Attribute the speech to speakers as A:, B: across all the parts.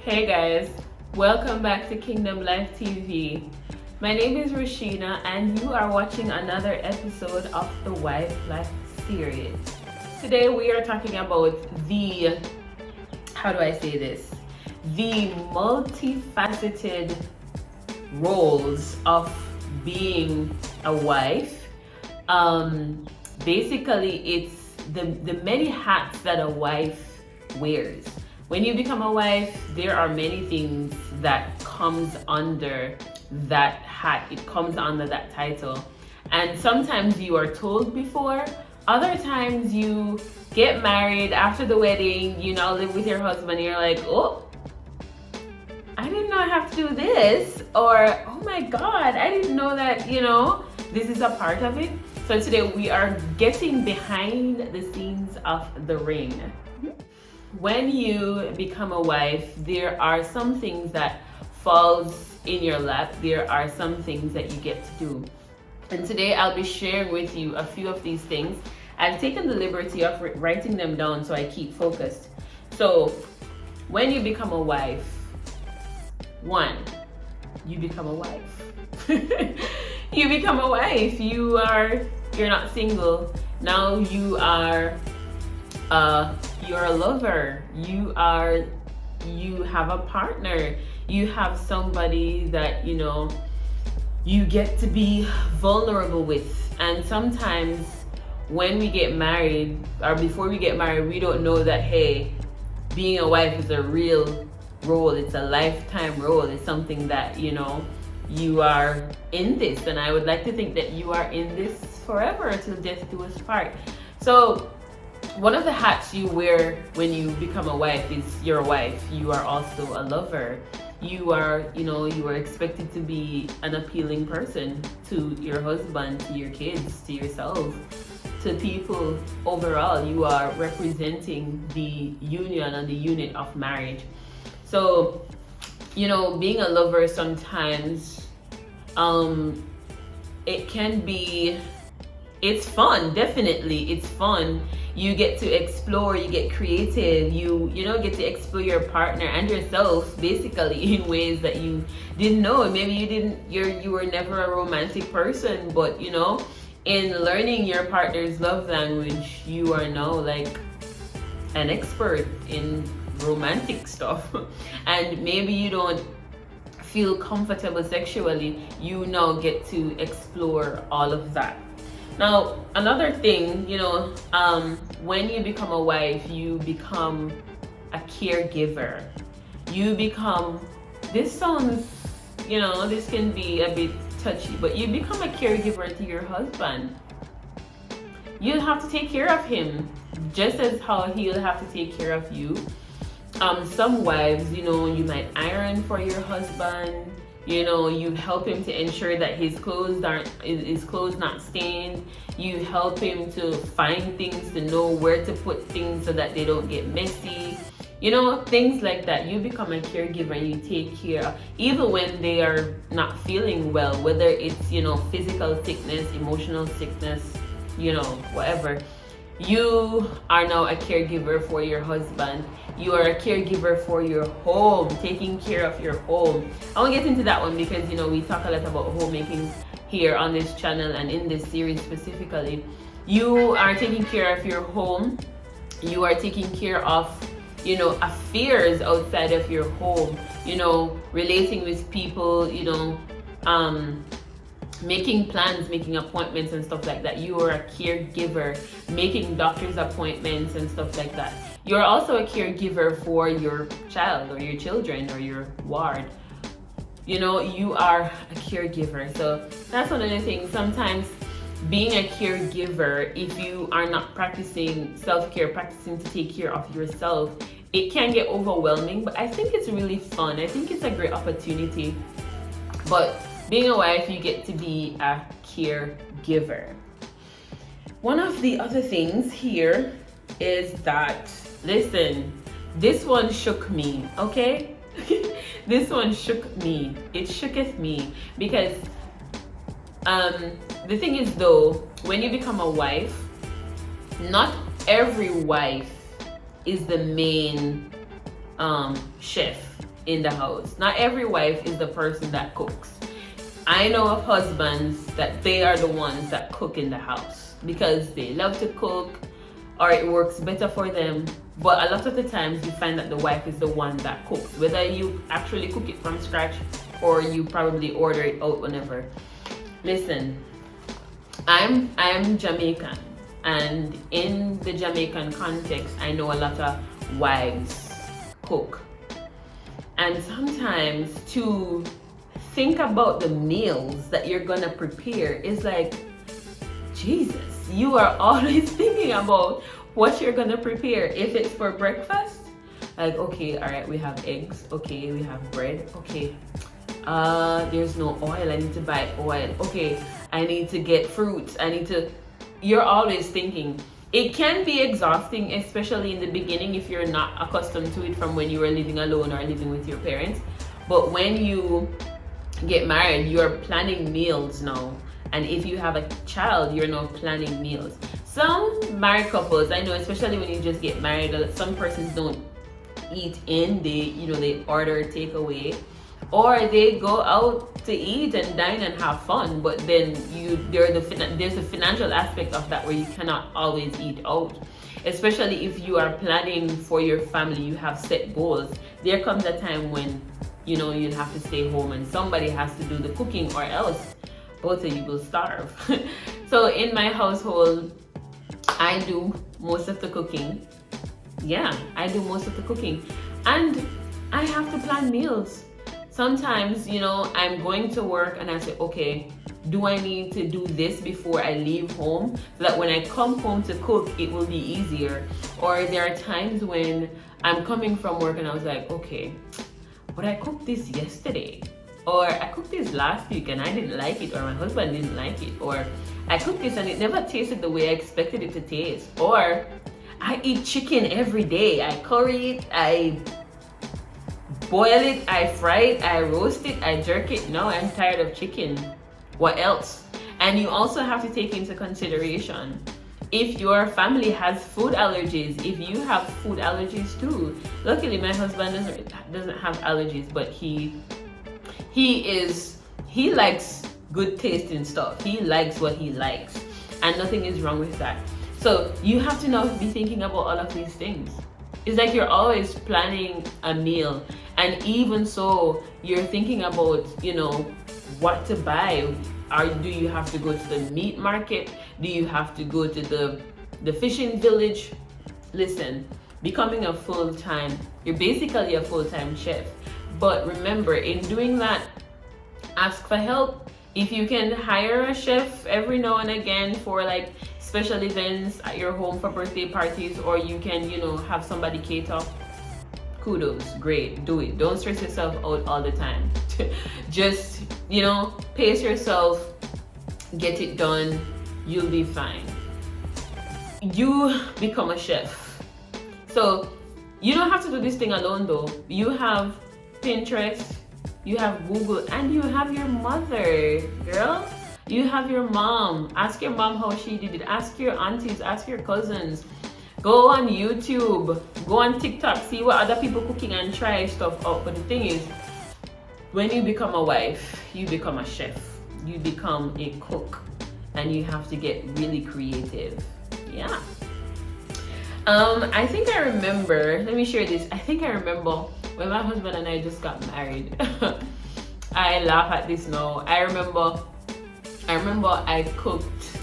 A: Hey guys, welcome back to Kingdom Life TV. My name is Rashina and you are watching another episode of the Wife Life series. Today we are talking about the multifaceted roles of being a wife. Basically it's the many hats that a wife wears. When you become a wife, there are many things that comes under that hat. It comes under that title. And sometimes you are told before, other times you get married after the wedding, you now live with your husband, and you're like, oh, I didn't know I have to do this. Or, oh my God, I didn't know that, this is a part of it. So today we are getting behind the scenes of the ring. When you become a wife, there are some things that falls in your lap. There are some things that you get to do. And today I'll be sharing with you a few of these things. I've taken the liberty of writing them down so I keep focused. So when you become a wife, one, you become a wife. You become a wife. You're not single. Now you are you're a lover, you have a partner, you have somebody that you get to be vulnerable with. And sometimes when we get married or before we get married, we don't know that, hey, being a wife is a real role. It's a lifetime role. It's something that you are in this, and I would like to think that you are in this forever till death do us part. So one of the hats you wear when you become a wife is you're a wife. You are also a lover. You are expected to be an appealing person to your husband, to your kids, to yourself, to people overall. You are representing the union and the unit of marriage. So, being a lover sometimes, it's fun, definitely. It's fun. You get to explore, you get creative, you get to explore your partner and yourself basically in ways that you didn't know. Maybe you were never a romantic person, but in learning your partner's love language, you are now like an expert in romantic stuff. And maybe you don't feel comfortable sexually, you now get to explore all of that. Now, another thing, when you become a wife, you become a caregiver. This sounds, this can be a bit touchy, but you become a caregiver to your husband. You'll have to take care of him, just as how he'll have to take care of you. Some wives, you might iron for your husband. You help him to ensure that his clothes not stained. You help him to find things, to know where to put things so that they don't get messy. Things like that. You become a caregiver and you take care, even when they are not feeling well, whether it's, physical sickness, emotional sickness, whatever. You are now a caregiver for your husband. You are a caregiver for your home, taking care of your home. I won't get into that one because, we talk a lot about homemaking here on this channel and in this series specifically. You are taking care of your home. You are taking care of, affairs outside of your home, relating with people, making plans, making appointments and stuff like that. You are a caregiver, making doctor's appointments and stuff like that. You're also a caregiver for your child or your children or your ward. You are a caregiver. So that's one of the things. Sometimes being a caregiver, if you are not practicing self-care, practicing to take care of yourself, it can get overwhelming, but I think it's really fun. I think it's a great opportunity. But being a wife, you get to be a caregiver. One of the other things here is that, listen, this one shook me, okay? This one shook me. It shooketh me because the thing is though, when you become a wife, not every wife is the main chef. in the house. Not every wife is the person that cooks. I know of husbands that they are the ones that cook in the house because they love to cook or it works better for them. But a lot of the times you find that the wife is the one that cooks, whether you actually cook it from scratch or you probably order it out whenever. Listen, I'm Jamaican, and in the Jamaican context, I know a lot of wives cook. And sometimes to think about the meals that you're gonna prepare is like, Jesus, you are always thinking about what you're gonna prepare. If it's for breakfast, like, okay, all right, we have eggs, okay, we have bread, okay, there's no oil, I need to buy oil, okay, I need to get fruits, you're always thinking. It can be exhausting, especially in the beginning if you're not accustomed to it from when you were living alone or living with your parents. But when you get married, you're planning meals now. And if you have a child, you're now planning meals. Some married couples, I know, especially when you just get married, some persons don't eat in, they order takeaway, or they go out to eat and dine and have fun. But then there's a financial aspect of that where you cannot always eat out, especially if you are planning for your family, you have set goals. There comes a time when you'll have to stay home and somebody has to do the cooking, or else both of you will starve. So in my household, I do most of the cooking. Yeah, I do most of the cooking. And I have to plan meals. Sometimes, I'm going to work and I say, okay, do I need to do this before I leave home so that when I come home to cook, it will be easier? Or there are times when I'm coming from work and I was like, okay, but I cooked this yesterday. Or I cooked this last week and I didn't like it, or my husband didn't like it, or I cooked this and it never tasted the way I expected it to taste. Or I eat chicken every day. I curry it, I boil it, I fry it, I roast it, I jerk it. No, I'm tired of chicken. What else? And you also have to take into consideration if your family has food allergies, if you have food allergies too. Luckily, my husband doesn't have allergies, but he likes good tasting stuff. He likes what he likes, and nothing is wrong with that. So you have to now be thinking about all of these things. It's like you're always planning a meal, and even so, you're thinking about, what to buy. Do you have to go to the meat market? Do you have to go to the fishing village? Listen, becoming you're basically a full-time chef. But remember, in doing that, ask for help. If you can hire a chef every now and again for like special events at your home, for birthday parties, or you can, have somebody cater, kudos, great, do it. Don't stress yourself out all the time. Just, pace yourself, get it done, you'll be fine. You become a chef. So you don't have to do this thing alone though. You have Pinterest, you have Google, and you have your mother, girl. You have your mom. Ask your mom how she did it. Ask your aunties, ask your cousins. Go on YouTube, go on TikTok, see what other people cooking and try stuff out. But the thing is, when you become a wife, you become a chef. You become a cook, and you have to get really creative. Yeah. I think I remember, let me share this. I think I remember when my husband and I just got married. I laugh at this now. I remember I cooked.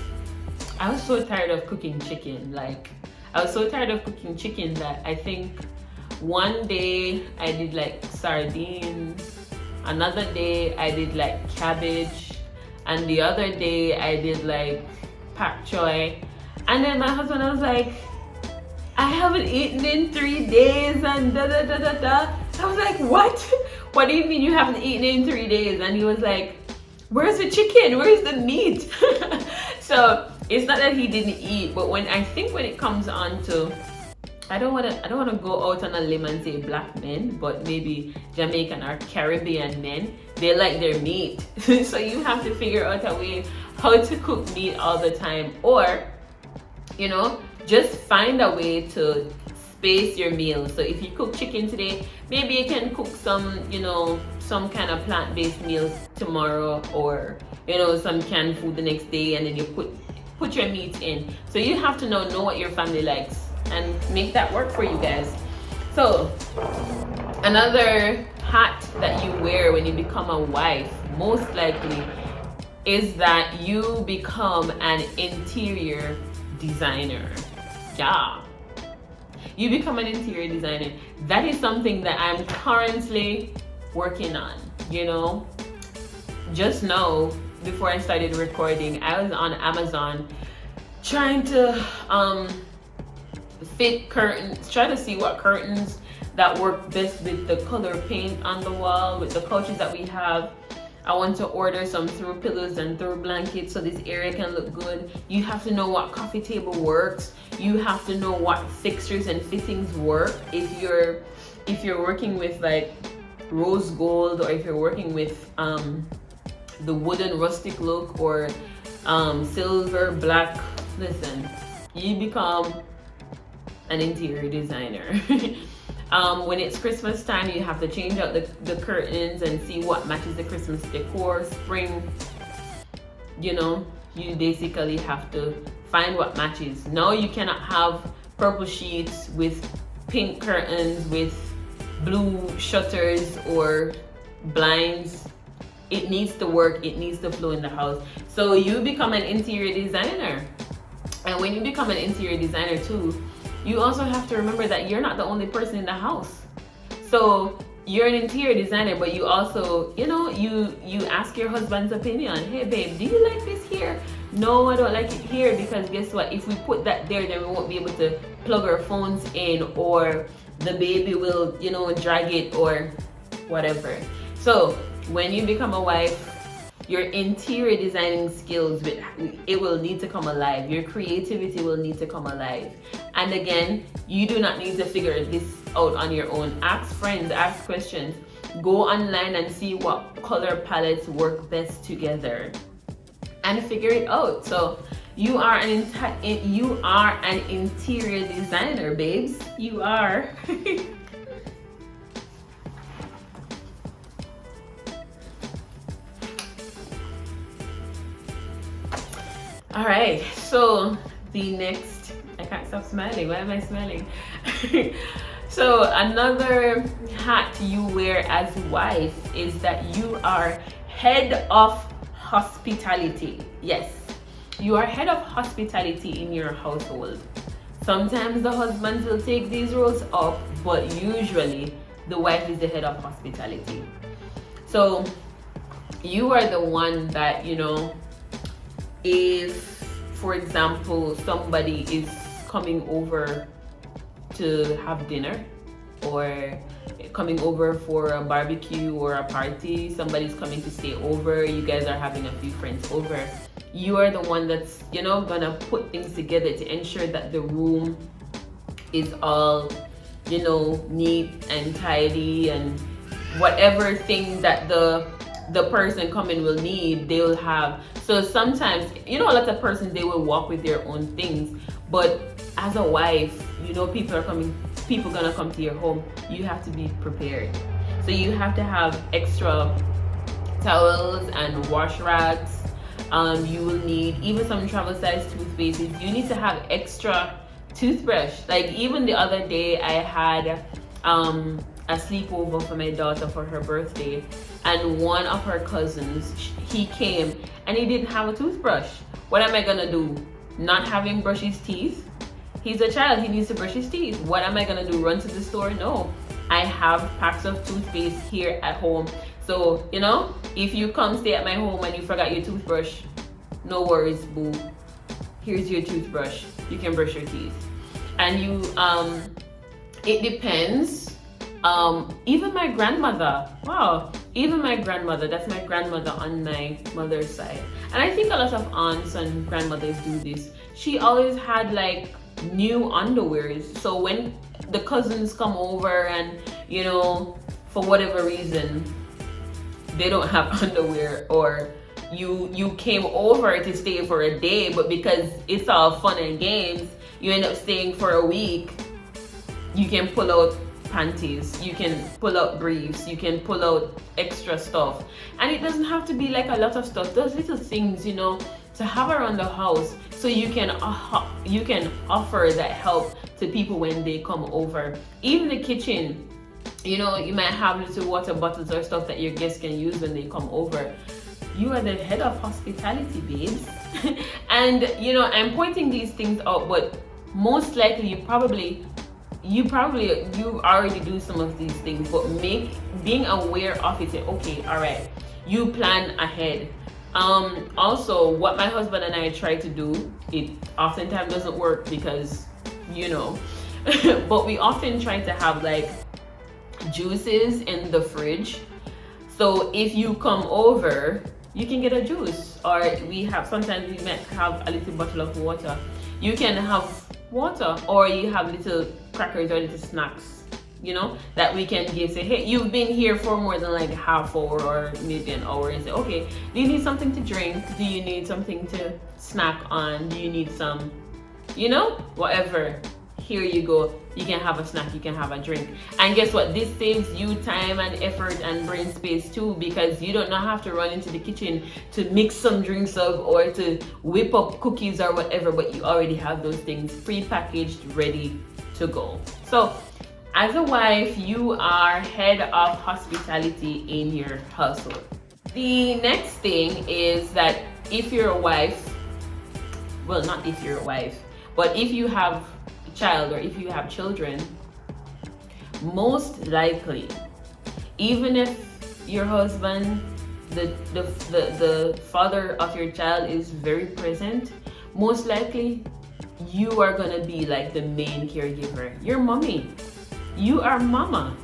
A: I was so tired of cooking chicken. I was so tired of cooking chicken that I think one day I did like sardines, another day I did like cabbage, and the other day I did like pak choy. And then my husband was like, I haven't eaten in 3 days and da da da da da. I was like, what? What do you mean you haven't eaten in 3 days? And he was like, where's the chicken? Where's the meat? So it's not that he didn't eat, but when it comes on to, I don't wanna go out on a limb and say black men, but maybe Jamaican or Caribbean men, they like their meat. So you have to figure out a way how to cook meat all the time, or just find a way to space your meals. So if you cook chicken today, maybe you can cook some, some kind of plant-based meals tomorrow, or some canned food the next day, and then you put your meat in. So you have to know what your family likes and make that work for you guys. So another hat that you wear when you become a wife, most likely, is that you become an interior designer. Yeah, you become an interior designer. That is something that I'm currently working on. Just know, before I started recording, I was on Amazon trying to fit curtains, try to see what curtains that work best with the color paint on the wall, with the couches that we have. I want to order some throw pillows and throw blankets so this area can look good. You have to know what coffee table works. You have to know what fixtures and fittings work. If you're working with like rose gold, or if you're working with the wooden rustic look, or silver, black, listen, you become an interior designer. When it's Christmas time, you have to change out the curtains and see what matches the Christmas decor. Spring, you basically have to find what matches. Now you cannot have purple sheets with pink curtains with blue shutters or blinds. It needs to work, it needs to flow in the house. So you become an interior designer. And when you become an interior designer too, you also have to remember that you're not the only person in the house. So you're an interior designer, but you also, you ask your husband's opinion. Hey babe, do you like this here? No, I don't like it here, because guess what? If we put that there, then we won't be able to plug our phones in, or the baby will, drag it, or whatever. So when you become a wife, your interior designing skills, it will need to come alive. Your creativity will need to come alive. And again, you do not need to figure this out on your own. Ask friends, ask questions. Go online and see what color palettes work best together, and figure it out. So you are an interior designer, babes. You are. All right, so the next, I can't stop smiling. Why am I smiling? So another hat you wear as wife is that you are head of hospitality. Yes, you are head of hospitality in your household. Sometimes the husbands will take these roles up, but usually the wife is the head of hospitality. So you are the one that, if, for example, somebody is coming over to have dinner, or coming over for a barbecue or a party, somebody's coming to stay over, you guys are having a few friends over, you are the one that's, gonna put things together to ensure that the room is all, neat and tidy, and whatever thing that the person coming will need, they will have. So sometimes, a lot of persons, they will walk with their own things, but as a wife, people gonna come to your home. You have to be prepared. So you have to have extra towels and wash rags. You will need even some travel size toothpastes. You need to have extra toothbrush. Like even the other day, I had a sleepover for my daughter for her birthday, and one of her cousins, he came and he didn't have a toothbrush. What am I gonna do? Not have him brush his teeth? He's a child, he needs to brush his teeth. What am I gonna do? Run to the store? No. I have packs of toothpaste here at home. So, if you come stay at my home and you forgot your toothbrush, no worries, boo. Here's your toothbrush. You can brush your teeth. And it depends. Even my grandmother, that's my grandmother on my mother's side. And I think a lot of aunts and grandmothers do this. She always had like new underwears. So when the cousins come over and, for whatever reason, they don't have underwear, or you came over to stay for a day, but because it's all fun and games, you end up staying for a week. You can pull out panties, you can pull out briefs, you can pull out extra stuff, and it doesn't have to be like a lot of stuff. Those little things, you know, to have around the house, so you can offer that help to people when they come over. Even the kitchen, you know, you might have little water bottles or stuff that your guests can use when they come over. You are the head of hospitality, babes. And you know, I'm pointing these things out, but most likely you already do some of these things, but being aware of it, say, okay, all right, you plan ahead. Also, what my husband and I try to do, it oftentimes doesn't work because, you know, but we often try to have like juices in the fridge. So if you come over, you can get a juice, or sometimes we might have a little bottle of water. You can have water, or you have little crackers or little snacks, you know, that we can give. Say, hey, you've been here for more than like half hour or maybe an hour, and say, okay, do you need something to drink? Do you need something to snack on? Do you need some, you know, whatever? Here you go. You can have a snack, you can have a drink. And guess what? This saves you time and effort and brain space too, because you don't have to run into the kitchen to mix some drinks up or to whip up cookies or whatever, but you already have those things pre-packaged, ready to go. So as a wife, you are head of hospitality in your household. The next thing is that if you're a wife, well, not if you're a wife, but if you have child or if you have children, most likely, even if your husband, the father of your child, is very present, most likely you are gonna be like the main caregiver. You're mommy, you are mama,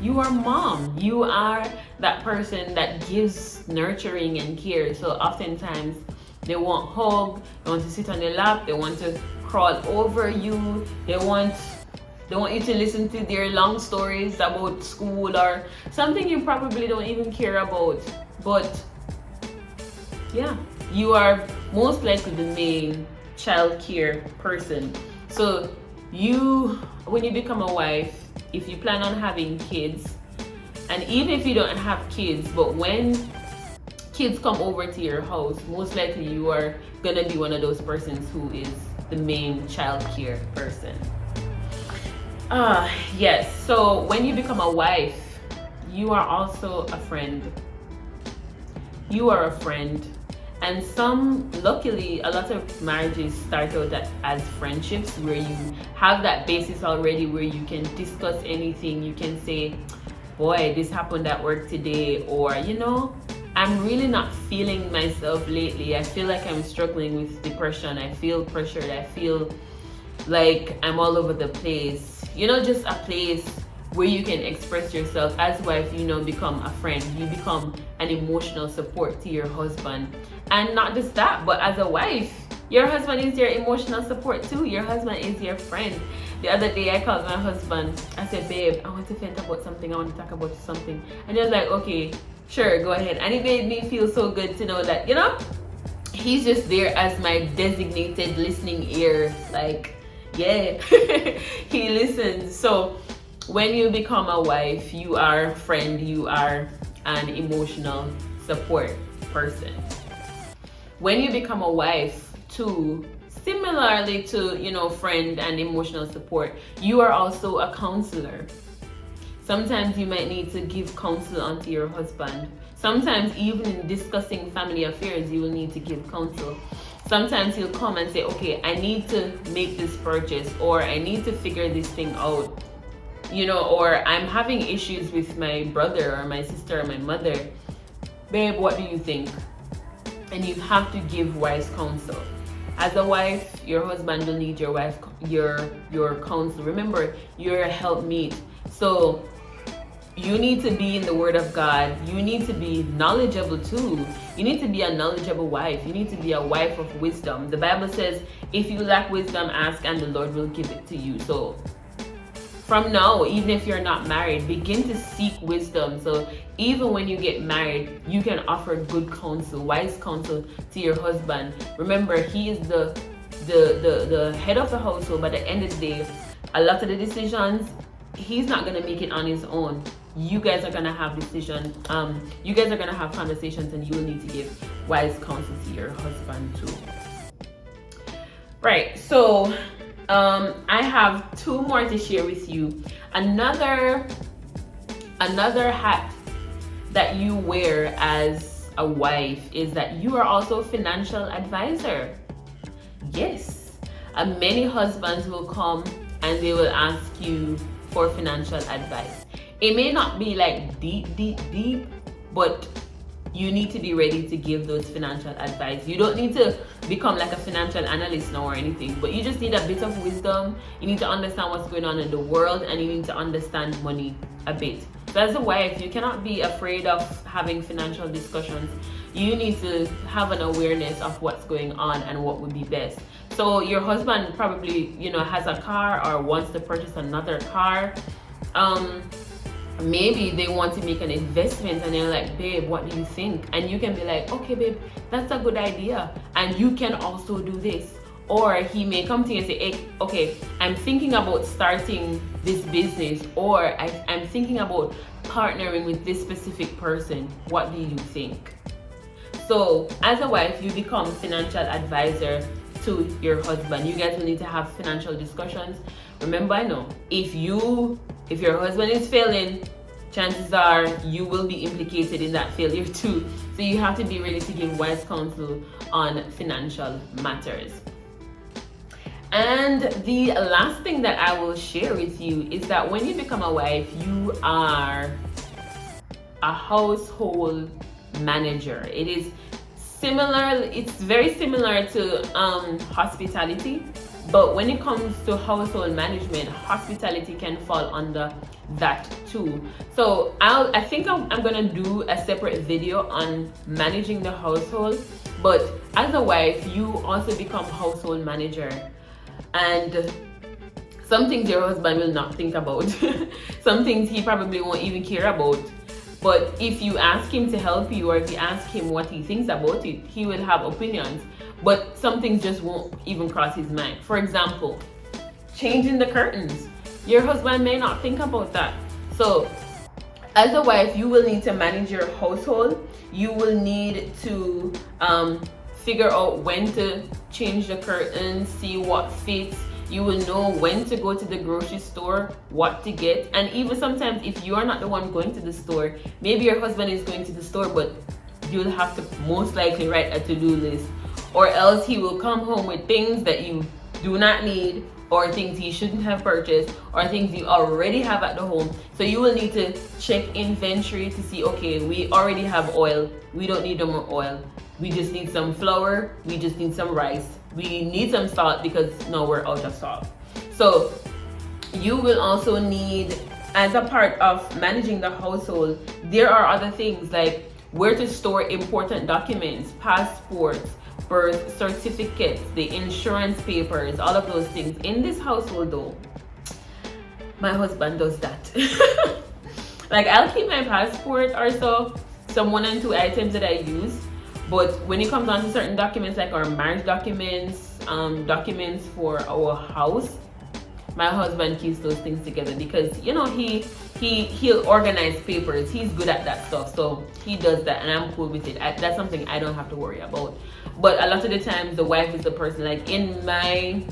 A: you are mom, you are that person that gives nurturing and care. So oftentimes they want hug, they want to sit on your lap, they want to crawl over you, they want you to listen to their long stories about school or something you probably don't even care about. But yeah, you are most likely the main child care person. So when you become a wife, if you plan on having kids, and even if you don't have kids, but when kids come over to your house, most likely you are gonna be one of those persons who is the main child care person. Yes, so when you become a wife, you are also a friend. You are a friend. And luckily, a lot of marriages start out as friendships, where you have that basis already, where you can discuss anything. You can say, boy, this happened at work today, or, you know, I'm really not feeling myself lately. I feel like I'm struggling with depression. I feel pressured. I feel like I'm all over the place. You know, just a place where you can express yourself. As wife, you know, become a friend. You become an emotional support to your husband. And not just that, but as a wife, your husband is your emotional support too. Your husband is your friend. The other day I called my husband. I said, babe, I want to vent about something. I want to talk about something. And he was like, okay, sure, go ahead. And it made me feel so good to know that, you know, he's just there as my designated listening ear. Like, yeah, he listens. So when you become a wife, you are a friend, you are an emotional support person. When you become a wife too, similarly to, you know, friend and emotional support, you are also a counselor. Sometimes you might need to give counsel onto your husband. Sometimes even in discussing family affairs, you will need to give counsel. Sometimes he'll come and say, okay, I need to make this purchase, or I need to figure this thing out, you know, or I'm having issues with my brother or my sister or my mother. Babe, what do you think? And you have to give wise counsel. As a wife, your husband will need your counsel. Remember, you're a helpmeet. So you need to be in the Word of God. You need to be knowledgeable too. You need to be a knowledgeable wife. You need to be a wife of wisdom. The Bible says, if you lack wisdom, ask and the Lord will give it to you. So from now, even if you're not married, begin to seek wisdom. So even when you get married, you can offer good counsel, wise counsel to your husband. Remember, he is the head of the household, but at the end of the day, a lot of the decisions, he's not going to make it on his own. You guys are going to have decisions. You guys are going to have conversations, and you will need to give wise counsel to your husband too. Right. So I have two more to share with you. Another hat that you wear as a wife is that you are also a financial advisor. Yes. Many husbands will come and they will ask you for financial advice. It may not be like deep, but you need to be ready to give those financial advice. You don't need to become like a financial analyst now or anything, but you just need a bit of wisdom. You need to understand what's going on in the world, and you need to understand money a bit. So as a wife, you cannot be afraid of having financial discussions. You need to have an awareness of what's going on and what would be best. So your husband probably, has a car or wants to purchase another car. Maybe they want to make an investment and they're like, babe, what do you think? And you can be like, okay, babe, that's a good idea. And you can also do this. Or he may come to you and say, hey, okay, I'm thinking about starting this business, or I'm thinking about partnering with this specific person. What do you think? So as a wife, you become financial advisor to your husband. You guys will need to have financial discussions. Remember, I know if your husband is failing, chances are you will be implicated in that failure too. So you have to be ready to give wise counsel on financial matters. And the last thing that I will share with you is that when you become a wife, you are a household manager. It is similar, it's very similar to hospitality. But when it comes to household management, hospitality can fall under that too. So I think I'm gonna do a separate video on managing the household. But as a wife, you also become household manager. And some things your husband will not think about. Some things he probably won't even care about. But if you ask him to help you, or if you ask him what he thinks about it, he will have opinions. But some things just won't even cross his mind. For example, changing the curtains. Your husband may not think about that. So as a wife, you will need to manage your household. You will need to figure out when to change the curtains, see what fits. You will know when to go to the grocery store, what to get. And even sometimes if you are not the one going to the store, maybe your husband is going to the store, but you'll have to most likely write a to-do list. Or else he will come home with things that you do not need, or things he shouldn't have purchased, or things you already have at the home. So you will need to check inventory to see, okay, we already have oil. We don't need no more oil. We just need some flour. We just need some rice. We need some salt because now we're out of salt. So you will also need, as a part of managing the household, there are other things like where to store important documents, passports, birth certificates, the insurance papers, all of those things. In this household though, my husband does that. Like I'll keep my passport or so, some 1 and 2 items that I use. But when it comes down to certain documents like our marriage documents, documents for our house, my husband keeps those things together because he'll organize papers. He's good at that stuff, so he does that, and I'm cool with it. That's something I don't have to worry about. But a lot of the times, the wife is the person. Like in my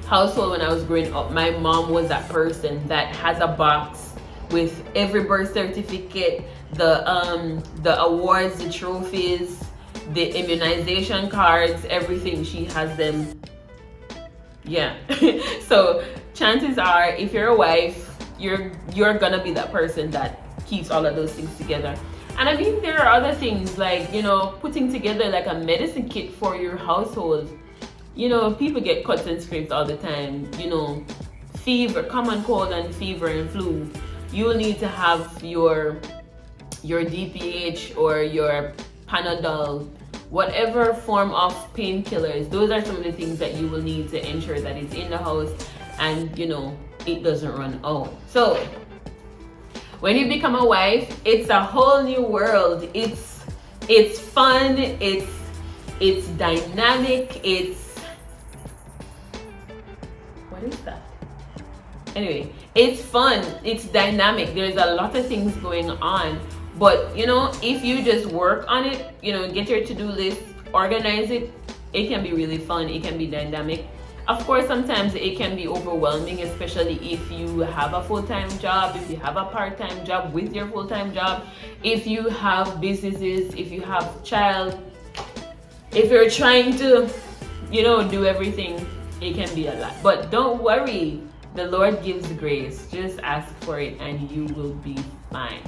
A: household when I was growing up, my mom was that person that has a box with every birth certificate, the awards, the trophies, the immunization cards, everything. She has them. Yeah. So chances are, if you're a wife, you're gonna be that person that keeps all of those things together. And I mean, there are other things like, putting together like a medicine kit for your household. People get cuts and scrapes all the time. Fever, common cold and fever and flu. You will need to have your DPH or your Panadol, whatever form of painkillers. Those are some of the things that you will need to ensure that it's in the house and it doesn't run out. So when you become a wife, it's a whole new world. It's fun, it's dynamic, what is that? Anyway, it's fun, it's dynamic, there's a lot of things going on. But you know, if you just work on it, you know, get your to-do list, organize it, it can be really fun, it can be dynamic. Of course, sometimes it can be overwhelming, especially if you have a full-time job, if you have a part-time job with your full-time job, if you have businesses, if you have child, if you're trying to, you know, do everything, it can be a lot. But don't worry, the Lord gives grace. Just ask for it and you will be fine.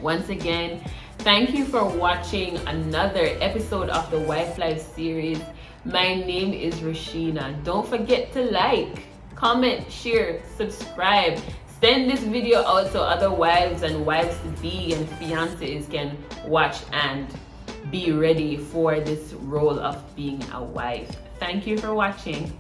A: Once again, thank you for watching another episode of the Wife Life series. My name is Rashina. Don't forget to like, comment, share, subscribe. Send this video out so other wives and wives-to-be and fiancés can watch and be ready for this role of being a wife. Thank you for watching.